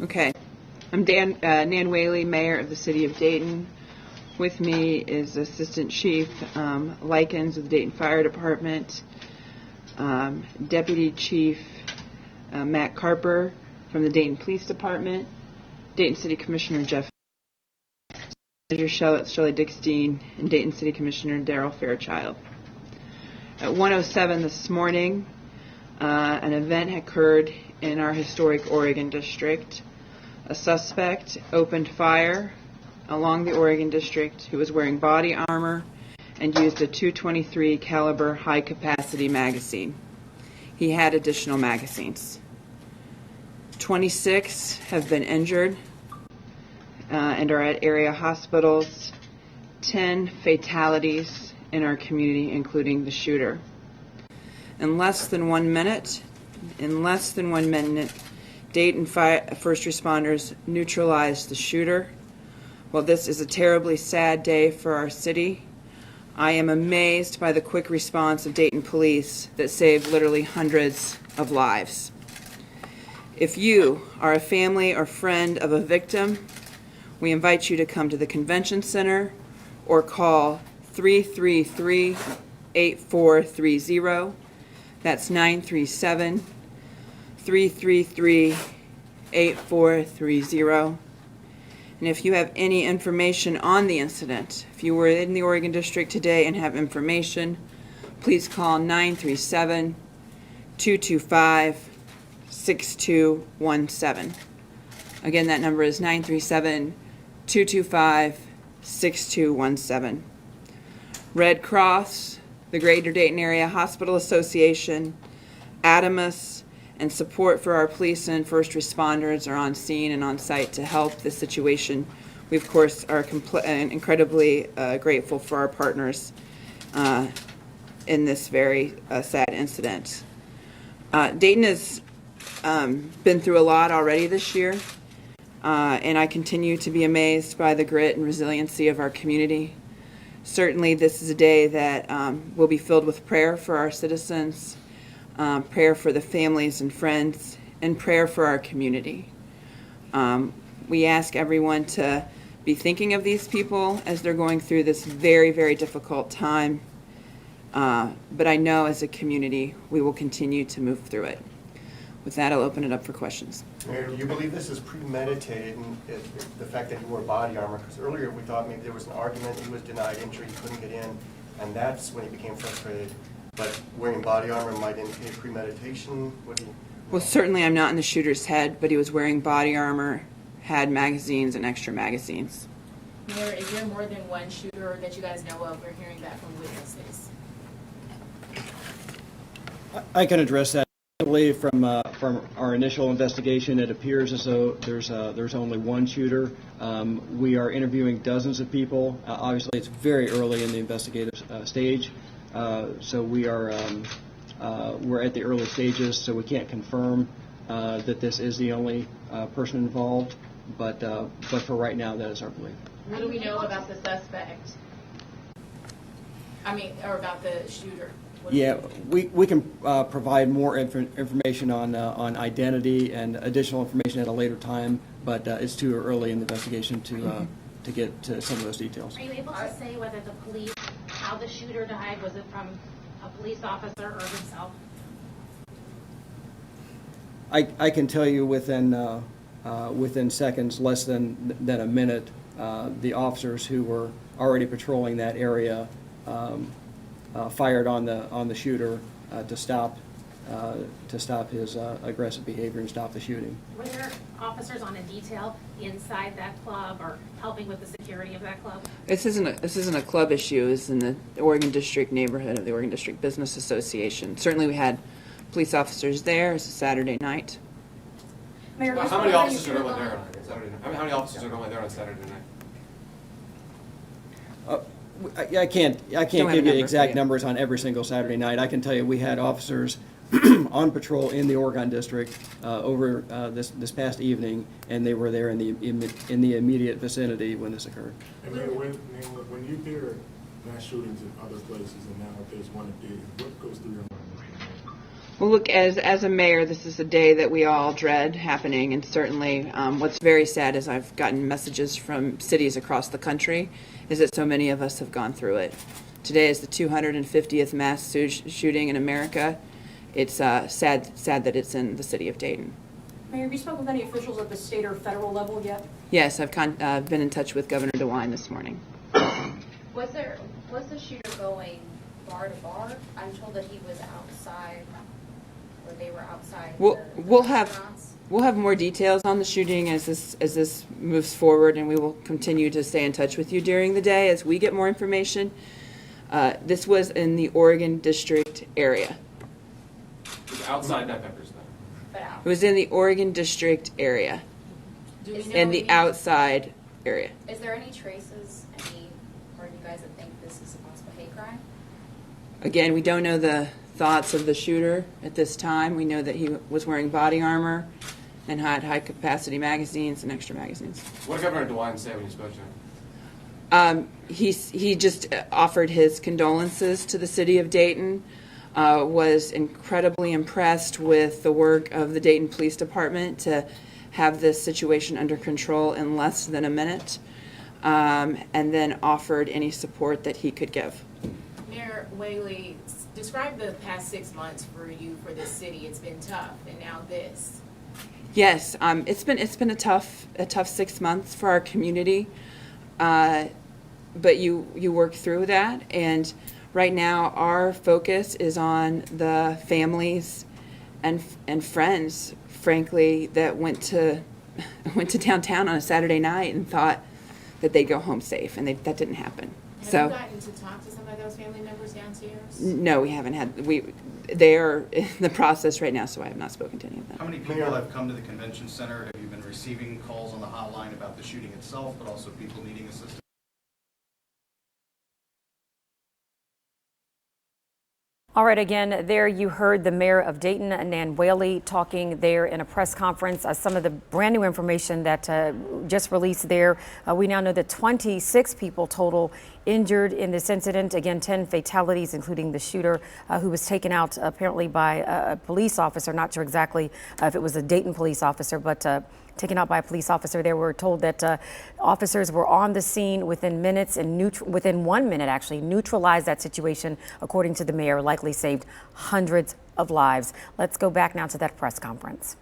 Okay. I'm Nan Whaley, Mayor of the City of Dayton. With me is Assistant Chief Likens of the Dayton Fire Department, Deputy Chief Matt Carper from the Dayton Police Department, Dayton City Commissioner Jeff, Manager Shelley Dickstein, and Dayton City Commissioner Darrell Fairchild. At 1:07 this morning, an event occurred in our historic Oregon district. A suspect opened fire along the Oregon district who was wearing body armor and used a .223 caliber high-capacity magazine. He had additional magazines. 26 have been injured and are at area hospitals. 10 fatalities in our community, including the shooter. In less than 1 minute, Dayton first responders neutralized the shooter. While this is a terribly sad day for our city, I am amazed by the quick response of Dayton police that saved literally hundreds of lives. If you are a family or friend of a victim, we invite you to come to the convention center or call 333-8430. That's 937-333-8430. And if you have any information on the incident, if you were in the Oregon District today and have information, please call 937-225-6217. Again, that number is 937-225-6217. Red Cross, the Greater Dayton Area Hospital Association, Adamus, and support for our police and first responders are on scene and on site to help the situation. We, of course, are incredibly grateful for our partners in this very sad incident. Dayton has been through a lot already this year, and I continue to be amazed by the grit and resiliency of our community. Certainly, this is a day that will be filled with prayer for our citizens, prayer for the families and friends, and prayer for our community. We ask everyone to be thinking of these people as they're going through this very, very difficult time. But I know as a community, we will continue to move through it. With that, I'll open it up for questions. Mayor, do you believe this is premeditated, and the fact that he wore body armor? Because earlier we thought maybe there was an argument, he was denied entry, he couldn't get in, and that's when he became frustrated. But wearing body armor might indicate premeditation? Well, certainly I'm not in the shooter's head, but he was wearing body armor, had magazines and extra magazines. Mayor, is there more than one shooter that you guys know of? We're hearing that from witnesses. I can address that. From our initial investigation, it appears as though there's only one shooter. We are interviewing dozens of people. Obviously, it's very early in the investigative stage, so we're at the early stages, so we can't confirm that this is the only person involved. But for right now, that is our belief. What do we know about the suspect? Or about the shooter? Yeah, we can provide more information on identity and additional information at a later time, but it's too early in the investigation to get to some of those details. Are you able to say whether how the shooter died? Was it from a police officer or himself? I can tell you within seconds, less than a minute, the officers who were already patrolling that area fired on the shooter to stop his aggressive behavior and stop the shooting. Were there officers on a detail inside that club or helping with the security of that club? This isn't a club issue. It's in the Oregon District neighborhood of the Oregon District Business Association. Certainly, we had police officers there. It's a Saturday night. Mayor, well, how many officers are normally there on Saturday night? How many officers are normally there on Saturday night? I can't give you exact numbers on every single Saturday night. I can tell you we had officers on patrol in the Oregon District over this past evening, and they were there in the immediate vicinity when this occurred. And when you hear mass shootings in other places, and now there's one in Dayton, what goes through your mind? Well, look, as a mayor, this is a day that we all dread happening, and certainly what's very sad is I've gotten messages from cities across the country is that so many of us have gone through it. Today is the 250th mass shooting in America. It's sad that it's in the city of Dayton. Mayor, have you spoken with any officials at the state or federal level yet? Yes, I've been in touch with Governor DeWine this morning. Was the shooter going bar to bar? I'm told that he was outside, or they were outside. We'll have more details on the shooting as this moves forward, and we will continue to stay in touch with you during the day as we get more information. This was in the Oregon District area. Outside Nut Peppers, though. But out. It was in the Oregon District area, Do we know in the any- outside area. Is there any traces, any part of you guys that think this is a possible hate crime? Again, we don't know the thoughts of the shooter at this time. We know that he was wearing body armor and had high-capacity magazines and extra magazines. What did Governor DeWine say when you spoke to him? He just offered his condolences to the city of Dayton, was incredibly impressed with the work of the Dayton Police Department to have this situation under control in less than a minute, and then offered any support that he could give. Mayor Whaley, describe the past 6 months for you, for this city. It's been tough, and now this. Yes, it's been a tough 6 months for our community, but you work through that. And right now, our focus is on the families and friends, frankly, that went to downtown on a Saturday night and thought that they'd go home safe, and that didn't happen. Have So you gotten to talk to some of those family members downstairs? no, we haven't had. They are in the process right now, so I have not spoken to any of them. How many people have come to the convention center? Have you been receiving calls on the hotline about the shooting itself, but also people needing assistance? All right, again, there you heard the mayor of Dayton, Nan Whaley, talking there in a press conference. Some of the brand new information that just released there. We now know that 26 people total injured in this incident. Again, 10 fatalities, including the shooter who was taken out apparently by a police officer. Not sure exactly if it was a Dayton police officer, but taken out by a police officer. They were told that officers were on the scene within minutes and within 1 minute actually neutralized that situation, according to the mayor, likely saved hundreds of lives. Let's go back now to that press conference.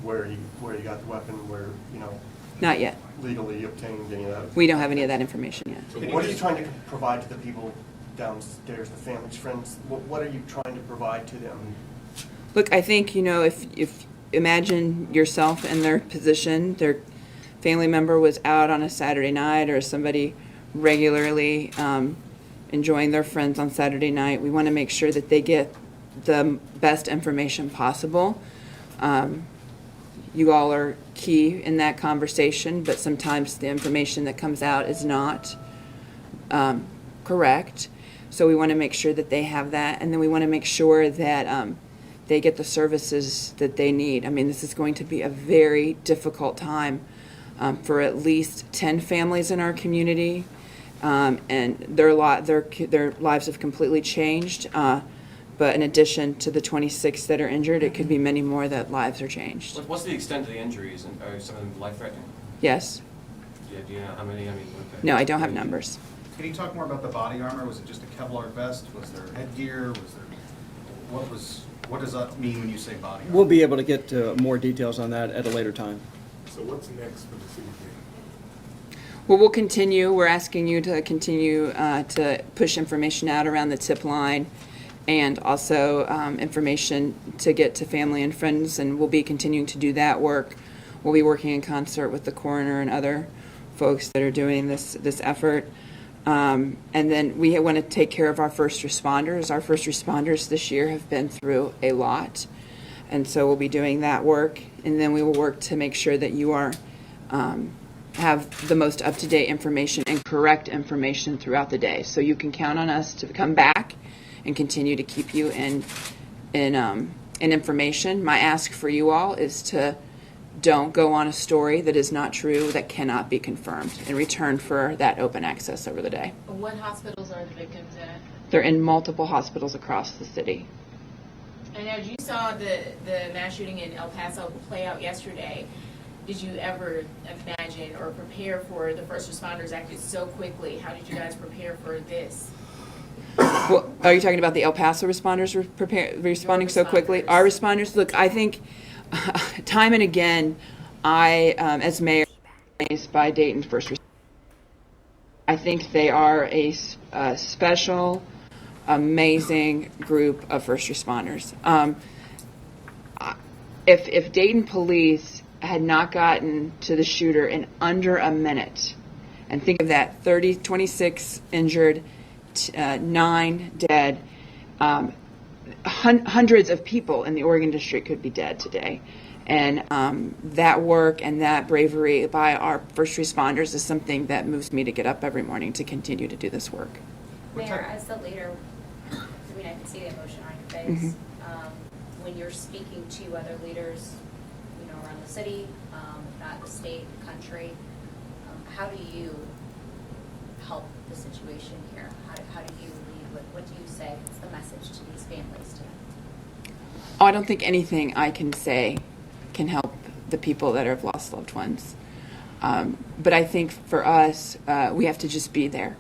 Where he got the weapon, where, Not yet. legally obtained any of that. We don't have any of that information yet. What are you trying to provide to the people downstairs, the families, friends? What are you trying to provide to them? Look, I think, if imagine yourself in their position, their family member was out on a Saturday night, or somebody regularly enjoying their friends on Saturday night. We want to make sure that they get the best information possible. You all are key in that conversation, but sometimes the information that comes out is not correct. So we want to make sure that they have that, and then we want to make sure that they get the services that they need. I mean, this is going to be a very difficult time for at least 10 families in our community, and their lives have completely changed. But in addition to the 26 that are injured, it could be many more that lives are changed. What's the extent of the injuries? And are some of them life-threatening? Yes. Do you know how many? No, I don't have numbers. Can you talk more about the body armor? Was it just a Kevlar vest? Was there headgear? What does that mean when you say body armor? We'll be able to get more details on that at a later time. So what's next for the city? Well, we'll continue. We're asking you to continue to push information out around the tip line, and also information to get to family and friends, and we'll be continuing to do that work. We'll be working in concert with the coroner and other folks that are doing this effort. And then we want to take care of our first responders. Our first responders this year have been through a lot, and so we'll be doing that work. And then we will work to make sure that you are have the most up-to-date information and correct information throughout the day. So you can count on us to come back and continue to keep you in information. My ask for you all is to don't go on a story that is not true, that cannot be confirmed, in return for that open access over the day. What hospitals are the victims at? They're in multiple hospitals across the city. And as you saw the mass shooting in El Paso play out yesterday, did you ever imagine or prepare for the first responders acted so quickly? How did you guys prepare for this? Well, are you talking about the El Paso responders responding so quickly? responders. Our responders, look, I think time and again, as mayor, am amazed by Dayton's first responders. I think they are a special, amazing group of first responders. If Dayton police had not gotten to the shooter in under a minute, and think of that, 26 injured, 9 dead, hundreds of people in the Oregon District could be dead today. And that work and that bravery by our first responders is something that moves me to get up every morning to continue to do this work. Mayor, as the leader, I mean, I can see the emotion on your face. When you're speaking to other leaders, you know, around the city, if not the state, country, how do you help the situation here? How do you lead? What do you say? What's the message to these families today? Oh, I don't think anything I can say can help the people that have lost loved ones. But I think for us, we have to just be there.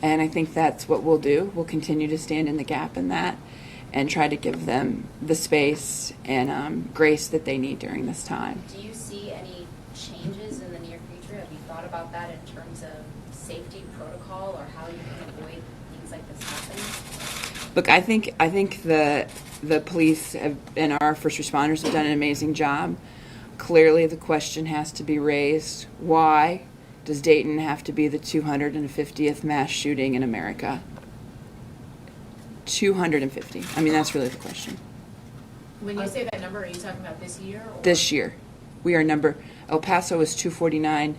And I think that's what we'll do. We'll continue to stand in the gap in that and try to give them the space and grace that they need during this time. Do you see any changes in the near future? Have you thought about that in terms of safety protocol or how you can avoid things like this happening? Look, I think the police and our first responders have done an amazing job. Clearly, the question has to be raised: why does Dayton have to be the 250th mass shooting in America? 250. I mean, that's really the question. When you say that number, are you talking about this year? Or? This year, we are El Paso was 249,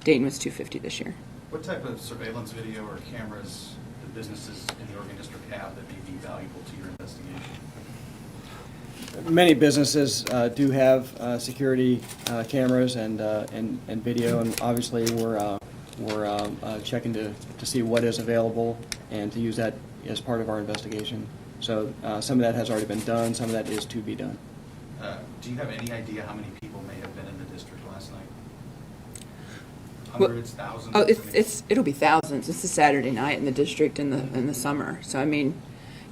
Dayton was 250 this year. What type of surveillance video or cameras do businesses in the Oregon District have that may be valuable to your investigation? Many businesses do have security cameras and video, and obviously we're checking to see what is available and to use that as part of our investigation. So some of that has already been done, some of that is to be done. Do you have any idea how many people may have been in the district last night? Well, Hundreds, thousands? Oh, it'll be thousands. It's a Saturday night in the district in the summer. So I mean,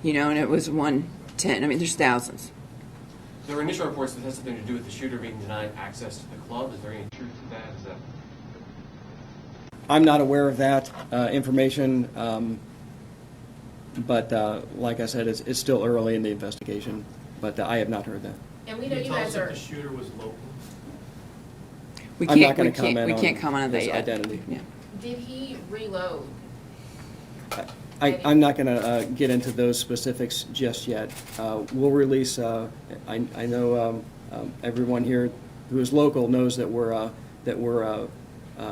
you know, and it was 110. I mean, there's thousands. There were initial reports that has something to do with the shooter being denied access to the club. Is there any truth to that? Is that? I'm not aware of that information, but like I said, it's still early in the investigation, but I have not heard that. And we know you guys are. The shooter was local. We I'm not can't. going to comment We on can't comment on that his yet. identity. Yeah. Did he reload? I'm not going to get into those specifics just yet. We'll release. I know everyone here who is local knows that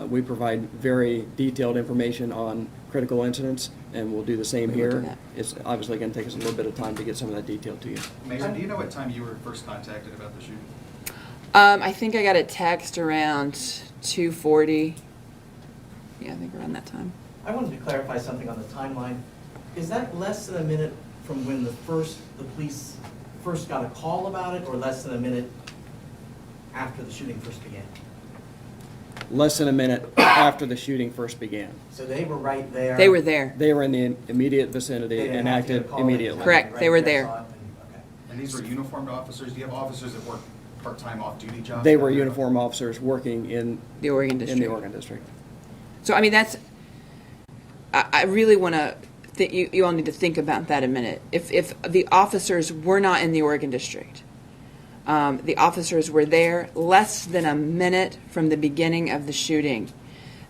we provide very detailed information on critical incidents, and we'll do the same We will do here. that. It's obviously going to take us a little bit of time to get some of that detail to you. Mayor, do you know what time you were first contacted about the shooting? I think I got a text around 2:40. Yeah, I think around that time. I wanted to clarify something on the timeline. Is that less than a minute from when the police first got a call about it, or less than a minute after the shooting first began? Less than a minute after the shooting first began. So they were right there? They were there. They were in the immediate They vicinity didn't and have to get a acted call, immediately. Correct. right They were there, there. saw it, okay. And these were uniformed officers? Do you have officers that work part-time off-duty jobs? They were uniform officers working in The Oregon in District. the Oregon District. So I mean, that's. I really want to. You all need to think about that a minute. If the officers were not in the Oregon District, the officers were there less than a minute from the beginning of the shooting.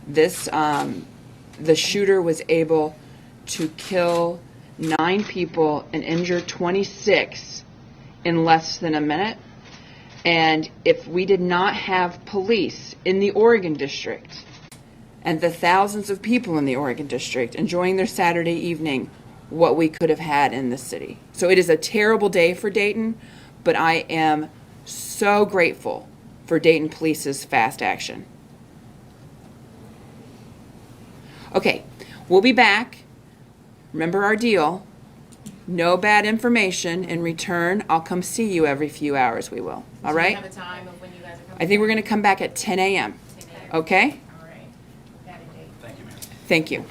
The shooter was able to kill 9 people and injure 26 in less than a minute. And if we did not have police in the Oregon District and the thousands of people in the Oregon District enjoying their Saturday evening, what we could have had in this city. So it is a terrible day for Dayton, but I am so grateful for Dayton Police's fast action. Okay, we'll be back. Remember our deal. No bad information. In return, I'll come see you every few hours. We will. All Do right? you have a time of when you guys are coming? I think we're going to come back at 10 a.m. 10 a.m. Okay? All right. Got it, Dave. Thank you, ma'am. Thank you.